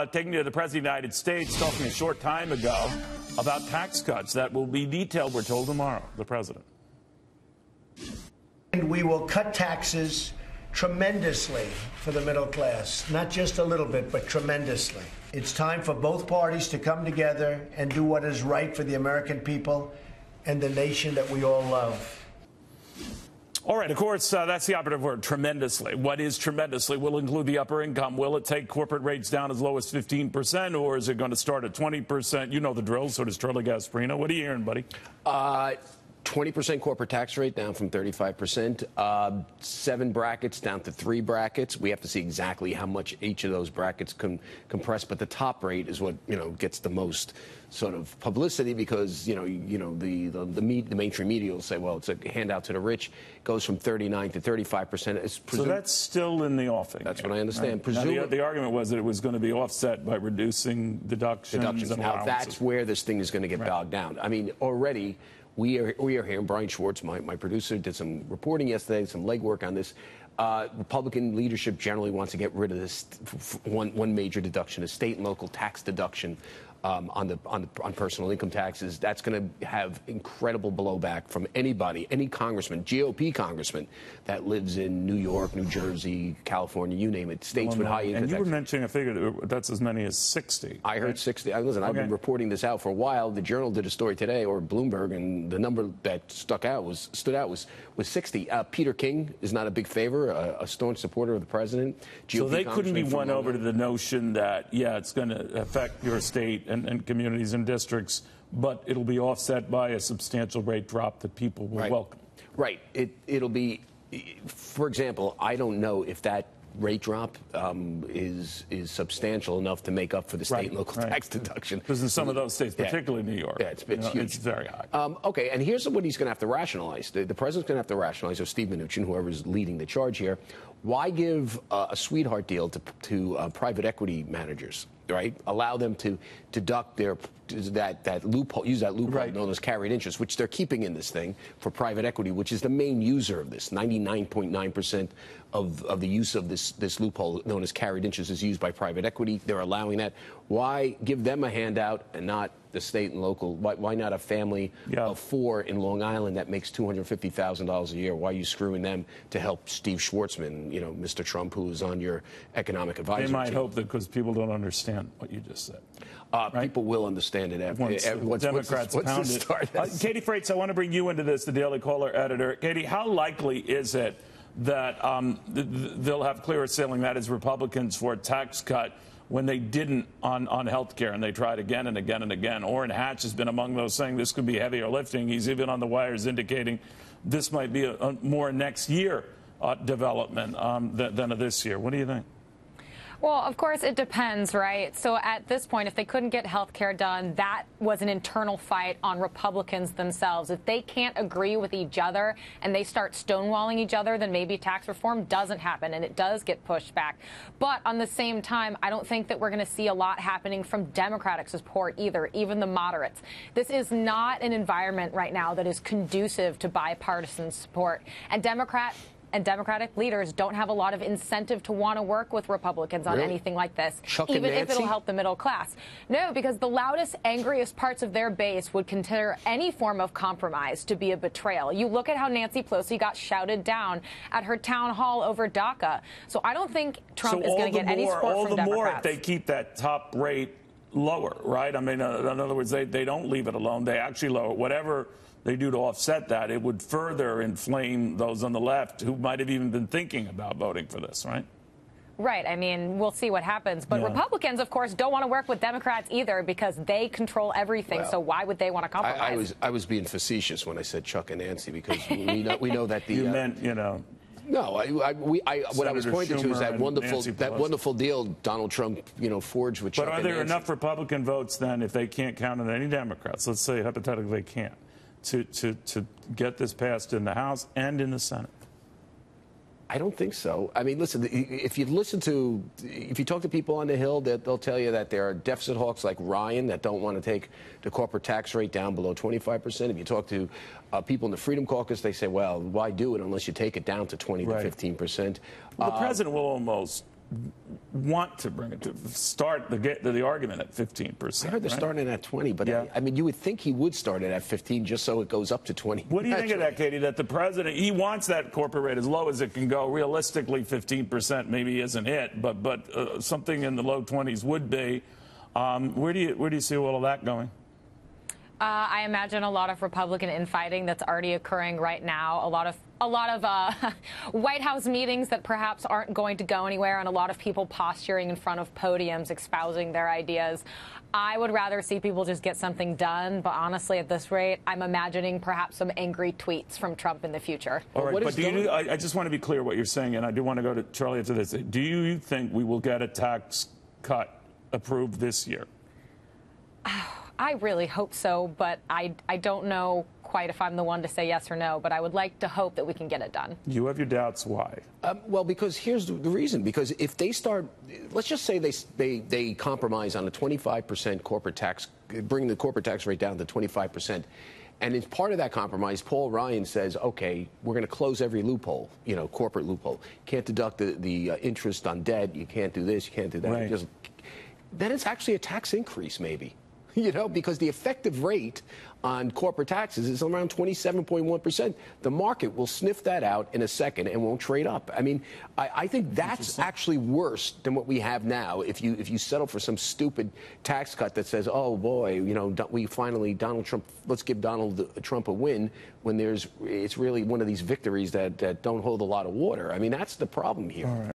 Taking to the President of the United States, talking a short time ago about tax cuts that will be detailed, we're told, tomorrow, the President. And we will cut taxes tremendously for the middle class, not just a little bit, but tremendously. It's time for both parties to come together and do what is right for the American people and the nation that we all love. All right, of course, that's the operative word, tremendously. What is tremendously? Will include the upper income. Will it take corporate rates down as low as 15%, or is it going to start at 20%? You know the drill, so does Charlie Gasparino. What are you hearing, buddy? 20% corporate tax rate down from 35%, 7 brackets down to 3 brackets. We have to see exactly how much each of those brackets can compress, but the top rate is what, gets the most sort of publicity because, the mainstream media will say, well, it's a handout to the rich. It goes from 39 to 35%. So that's still in the offing. That's what I understand. Right. The argument was that it was going to be offset by reducing deductions. And now that's where this thing is going to get bogged down. I mean, already we are here. Brian Schwartz, my producer, did some reporting yesterday, some legwork on this. Republican leadership generally wants to get rid of this one major deduction, a state and local tax deduction on personal income taxes. That's going to have incredible blowback from anybody, any congressman, GOP congressman that lives in New York, New Jersey, California, you name it, states with high income taxes. And you were mentioning a figure that's as many as 60. I heard 60. Listen, I've been reporting this out for a while. The Journal did a story today, or Bloomberg, and the number that stood out was 60. Peter King is not a big favor, a staunch supporter of the president. GOP so they couldn't be won over to the notion that, it's going to affect your state and communities and districts, but it'll be offset by a substantial rate drop that people will welcome. Right. It'll be, for example, I don't know if that rate drop is substantial enough to make up for the state and local tax deduction. Because in some of those states, particularly New York, it's huge. It's very high. Okay, and here's what he's going to have to rationalize. The president's going to have to rationalize, or Steve Mnuchin, whoever's leading the charge here, why give a sweetheart deal to private equity managers? Right, allow them to deduct that loophole, use that loophole known as carried interest, which they're keeping in this thing for private equity, which is the main user of this. 99.9% of the use of this loophole known as carried interest is used by private equity. They're allowing that. Why give them a handout and not the state and local? Why not a family of 4 in Long Island that makes $250,000 a year? Why are you screwing them to help Steve Schwartzman, Mr. Trump, who is on your economic advisory team? They might team? hope that because people don't understand what you just said. People will understand it once Democrats pound it. Katie Frates, I want to bring you into this, the Daily Caller editor. Katie, how likely is it that they'll have clearer sailing, that is, Republicans, for a tax cut when they didn't on health care, and they tried again and again and again? Orrin Hatch has been among those saying this could be heavier lifting. He's even on the wires indicating this might be a more next year development than this year. What do you think? Well, of course, it depends, right? So at this point, if they couldn't get health care done, that was an internal fight on Republicans themselves. If they can't agree with each other and they start stonewalling each other, then maybe tax reform doesn't happen and it does get pushed back. But on the same time, I don't think that we're going to see a lot happening from Democratic support either, even the moderates. This is not an environment right now that is conducive to bipartisan support. And Democratic leaders don't have a lot of incentive to want to work with Republicans on anything like this, even if it'll help the middle class. No, because the loudest, angriest parts of their base would consider any form of compromise to be a betrayal. You look at how Nancy Pelosi got shouted down at her town hall over DACA. So I don't think Trump is going to get any support from Democrats. All the more if they keep that top rate lower, right? I mean, in other words, they don't leave it alone. They actually lower it. Whatever they do to offset that, it would further inflame those on the left who might have even been thinking about voting for this, right? Right. I mean, we'll see what happens. But Republicans, of course, don't want to work with Democrats either because they control everything. Well, so why would they want to compromise? I was being facetious when I said Chuck and Nancy because we know that the you meant, No, what I was pointing to is that wonderful deal Donald Trump, forged with Chuck and Nancy. But are there enough Republican votes then, if they can't count on any Democrats? Let's say hypothetically they can't. To get this passed in the House and in the Senate? I don't think so. I mean, listen, if you talk to people on the Hill, they'll tell you that there are deficit hawks like Ryan that don't want to take the corporate tax rate down below 25%. If you talk to people in the Freedom Caucus, they say, well, why do it unless you take it down to 20 to 15%? Well, the president will almost want to bring it to start the argument at 15%. I heard they're starting at 20, but yeah. I mean, you would think he would start it at 15 just so it goes up to 20. What do you think of that, Katie? That the president, he wants that corporate rate as low as it can go. Realistically, 15% maybe isn't it, but something in the low 20s would be. Where do you see all of that going? I imagine a lot of Republican infighting that's already occurring right now. A lot of White House meetings that perhaps aren't going to go anywhere, and a lot of people posturing in front of podiums espousing their ideas. I would rather see people just get something done, but honestly, at this rate, I'm imagining perhaps some angry tweets from Trump in the future. All right, but I just want to be clear what you're saying, and I do want to go to Charlie after this. Do you think we will get a tax cut approved this year? I really hope so, but I don't know quite if I'm the one to say yes or no, but I would like to hope that we can get it done. You have your doubts. Why? Well, because here's the reason. Because if they start, let's just say they compromise on a 25% corporate tax, bring the corporate tax rate down to 25%. And as part of that compromise, Paul Ryan says, okay, we're going to close every loophole, corporate loophole. Can't deduct the interest on debt. You can't do this. You can't do that. Right. Then it's actually a tax increase, maybe. Because the effective rate on corporate taxes is around 27.1%. The market will sniff that out in a second and won't trade up. I mean, I think that's actually worse than what we have now. If you settle for some stupid tax cut that says, oh boy, we finally Donald Trump, let's give Donald Trump a win, when it's really one of these victories that don't hold a lot of water. I mean, that's the problem here.